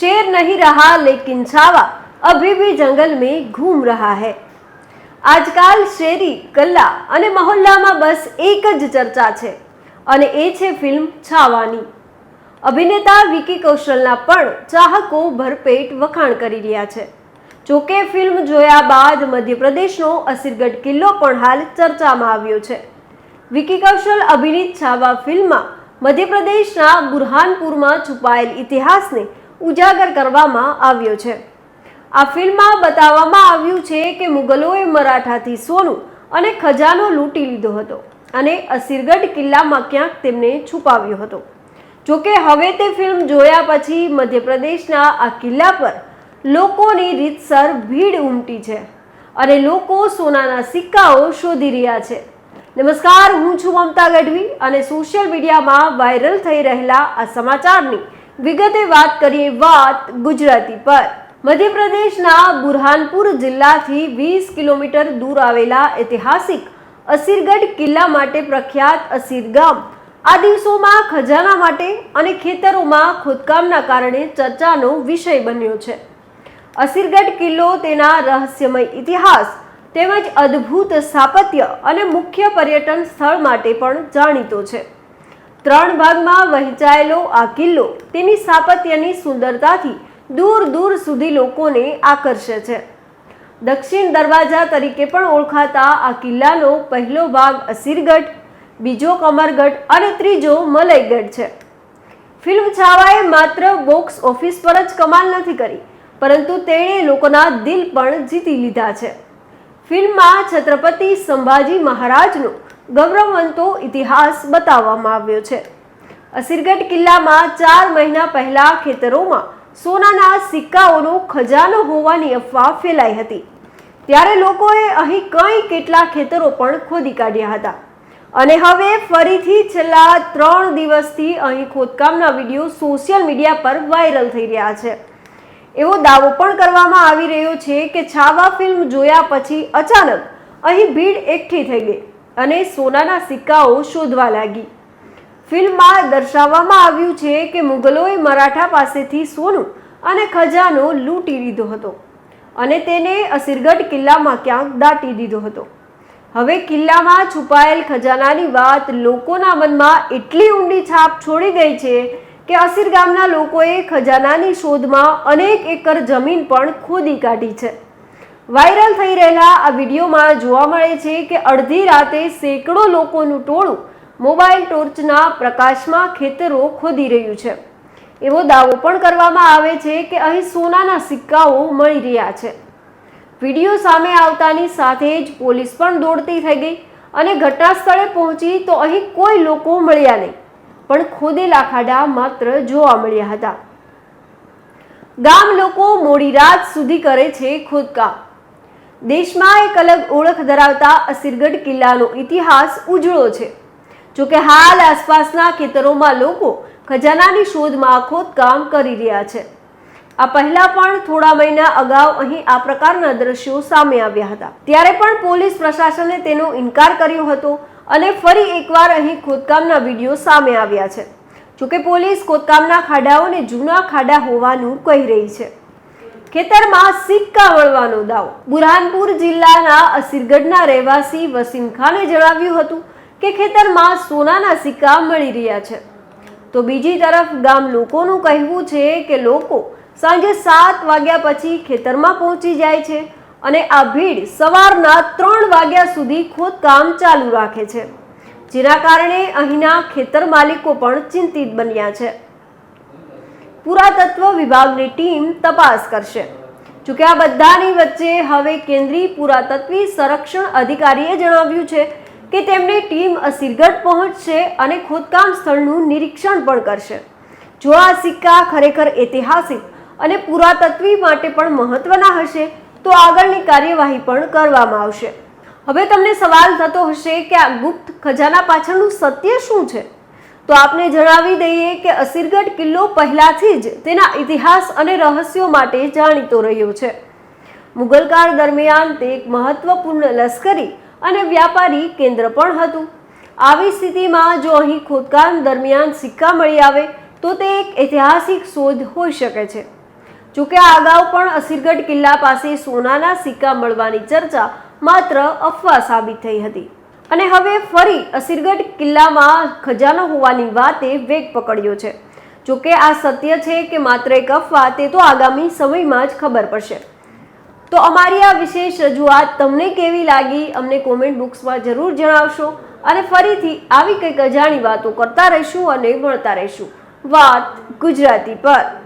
शेर नहीं रहा लेकिन छावा अभी भी जंगल में घूम रहा है। આજકાલ શેરી, ગલ્લા અને મહોલ્લામાં બસ એક જ ચર્ચા છે અને એ છે ફિલ્મ છાવાની। અભિનેતા વિકી કૌશલના પણ ચાહકો ભરપેટ વખાણ કરી રહ્યા છે। જોકે ફિલ્મ જોયા બાદ મધ્યપ્રદેશનો અસીરગઢ કિલ્લો પણ હાલ ચર્ચામાં આવ્યો છે। વિકી કૌશલ અભિનીત છાવા ફિલ્મમાં મધ્યપ્રદેશના બુરહાનપુરમાં છુપાયેલ ઇતિહાસને ઉજાગર કરવામાં આવ્યો છે। આ ફિલ્મમાં બતાવવામાં આવ્યું છે કે મુગલોએ મરાઠાથી સોનું અને ખજાનો લૂંટી લીધો હતો અને અસીરગઢ કિલ્લામાં ક્યાંક તેમને છુપાવ્યો હતો। જોકે હવે તે ફિલ્મ જોયા પછી મધ્યપ્રદેશના આ કિલ્લા પર લોકોની રીતસર ભીડ ઉમટી છે અને લોકો સોનાના સિક્કાઓ શોધી રહ્યા છે। નમસ્કાર, હું છું મમતા ગઢવી અને સોશિયલ મીડિયામાં વાયરલ થઈ રહેલા આ સમાચારની વિગતે વાત કરીએ વાત ગુજરાતી પર। મધ્યપ્રદેશના બુરહાનપુર જિલ્લાથી 20 કિલોમીટર દૂર આવેલા ઐતિહાસિક અસીરગઢ કિલ્લા માટે પ્રખ્યાત અસીર ગામ આ દિવસોમાં ખજાના માટે અને ખેતરોમાં ખોદકામના કારણે ચર્ચાનો વિષય બન્યો છે। અસીરગઢ કિલ્લો તેના રહસ્યમય ઇતિહાસ તેમજ અદ્ભુત સ્થાપત્ય અને મુખ્ય પર્યટન સ્થળ માટે પણ જાણીતો છે। 3 ભાગમાં વહેંચાયેલો આ કિલ્લો તેની સ્થાપત્યની સુંદરતાથી દૂર દૂર સુધી લોકોને આકર્ષે છે। દક્ષિણ દરવાજા તરીકે પણ ઓળખાતા આ કિલ્લાનો પહેલો ભાગ અસીરગઢ, બીજો કમરગઢ અને ત્રીજો મલયગઢ છે। ફિલ્મ છાવાએ માત્ર બોક્સ ઓફિસ પર જ કમાલ નથી કરી, પરંતુ તેણે લોકોના દિલ પણ જીતી લીધા છે। ફિલ્મમાં છત્રપતિ સંભાજી મહારાજનો ગૌરવવંતો ઇતિહાસ બતાવવામાં આવ્યો છે। અસીરગઢ કિલ્લામાં 4 મહિના પહેલા ખેતરોમાં સોનાના સિક્કાઓનો ખજાનો હોવાની અફવા ફેલાઈ હતી, ત્યારે લોકોએ અહીં કેટલા ખેતરો પણ ખોદી કાઢ્યા હતા અને હવે ફરીથી છેલ્લા 3 દિવસથી અહીં ખોદકામના વિડીયો સોશિયલ મીડિયા પર વાયરલ થઈ રહ્યા છે। એવો દાવો પણ કરવામાં આવી રહ્યો છે કે છાવા ફિલ્મ જોયા પછી અચાનક અહીં ભીડ એકઠી થઈ ગઈ અને સોનાના સિક્કાઓ શોધવા લાગી। ફિલ્મમાં દર્શાવવામાં આવ્યું છે કે મુગલોએ મરાઠા પાસેથી સોનું અને ખજાનો લૂંટી લીધો હતો અને તેને અસીરગઢ કિલ્લામાં ક્યાંક દાટી દીધો હતો। હવે કિલ્લામાં છુપાયેલ ખજાનાની વાત લોકોના મનમાં એટલી ઊંડી છાપ છોડી ગઈ છે કે અસીર ગામના લોકોએ ખજાનાની શોધમાં અનેક એકર જમીન પણ ખોદી કાઢી છે। વાયરલ થઈ રહેલા આ વિડીયોમાં જોવા મળે છે કે અડધી રાતે સેંકડો લોકોનું ટોળું મોબાઈલ ટોર્ચના પ્રકાશમાં ખેતરો ખોદી રહ્યું છે। એવો દાવો પણ કરવામાં આવે છે કે અહીં સોનાના સિક્કાઓ મળી રહ્યા છે। વિડીયો સામે આવતાની સાથે જ પોલીસ પણ દોડતી થઈ ગઈ અને ઘટના સ્થળે પહોંચી તો અહીં કોઈ લોકો મળ્યા નહીં, પણ ખોદેલા ખાડા માત્ર જોવા મળ્યા હતા। ગામ લોકો મોડી રાત સુધી કરે છે ખોદકામ। દેશમાં એક અલગ ઓળખ ધરાવતા અસીરગઢ કિલ્લાનો ઇતિહાસ ઉજળો છે। જોકે હાલ આસપાસના ખેતરોમાં લોકો ખજાનાની શોધમાં ખોદકામ કરી રહ્યા છે। આ પહેલા પણ થોડા મહિના અગાઉ અહીં આ પ્રકારના દ્રશ્યો સામે આવ્યા હતા, ત્યારે પણ પોલીસ પ્રશાસને તેનો ઇનકાર કર્યો હતો અને ફરી એકવાર અહીં ખોદકામના વિડીયો સામે આવ્યા છે। જોકે પોલીસ ખોદકામના ખાડાઓને જૂના ખાડા હોવાનું કહી રહી છે। ખેતરમાં સિક્કા મળવાનો દાવો। બુરહાનપુર જિલ્લાના અસીરગઢના રહેવાસી વસીમ ખાને જણાવ્યું હતું કે ખેતરમાં સોનાના સિક્કા મળી રહ્યા છે, તો બીજી તરફ ગામ લોકોનું કહેવું છે કે લોકો સાંજે 7 વાગ્યા પછી ખેતરમાં પહોંચી જાય છે અને આ ભીડ સવારના 3 વાગ્યા સુધી ખોદકામ ચાલુ રાખે છે, જેના કારણે અહીંના ખેતર માલિકો પણ ચિંતિત બન્યા છે। પુરાતત્વ વિભાગની ટીમ તપાસ કરશે। જોકે આ બધાની વચ્ચે હવે કેન્દ્રીય પુરાતત્વીય સંરક્ષણ અધિકારીએ જણાવ્યું છે કે તેમની ટીમ અસીરગઢ પહોંચશે અને ખોદકામ સ્થળનું નિરીક્ષણ પણ કરશે। જો આ સિક્કા ખરેખર ઐતિહાસિક અને પુરાતત્વીય માટે પણ મહત્વના હશે તો આગળની કાર્યવાહી પણ કરવામાં આવશે। હવે તમને સવાલ થતો હશે કે આ ગુપ્ત ખજાના પાછળનું સત્ય શું છે? તો આપને જણાવી દઈએ કે અસીરગઢ કિલ્લો પહેલાથી જ તેના ઇતિહાસ અને રહસ્યો માટે જાણીતો રહ્યો છે। મુગલકાળ દરમિયાન તે એક મહત્વપૂર્ણ લશ્કરી અને વ્યાપારી કેન્દ્ર પણ હતું। આવી સ્થિતિમાં જો અહીં ખોદકામ દરમિયાન સિક્કા મળી આવે તો તે એક ઐતિહાસિક શોધ હોઈ શકે છે। જોકે આ અગાઉ પણ અસીરગઢ કિલ્લા પાસે સોનાના સિક્કા મળવાની ચર્ચા માત્ર અફવા સાબિત થઈ હતી અને હવે ફરી અસીરગઢ કિલ્લામાં ખજાનો હોવાની વાતે વેગ પકડ્યો છે. જોકે આ સત્ય છે કે માત્ર એક અફવા તે તો આગામી સમયમાં જ ખબર પડશે. તો અમારી આ વિશેષ રજૂઆત તમને કેવી લાગી અમને કોમેન્ટ બોક્સમાં જરૂર જણાવશો અને ફરીથી આવી કંઈક અજાણી વાતો કરતા રહીશું અને મળતા રહીશું વાત ગુજરાતી પર.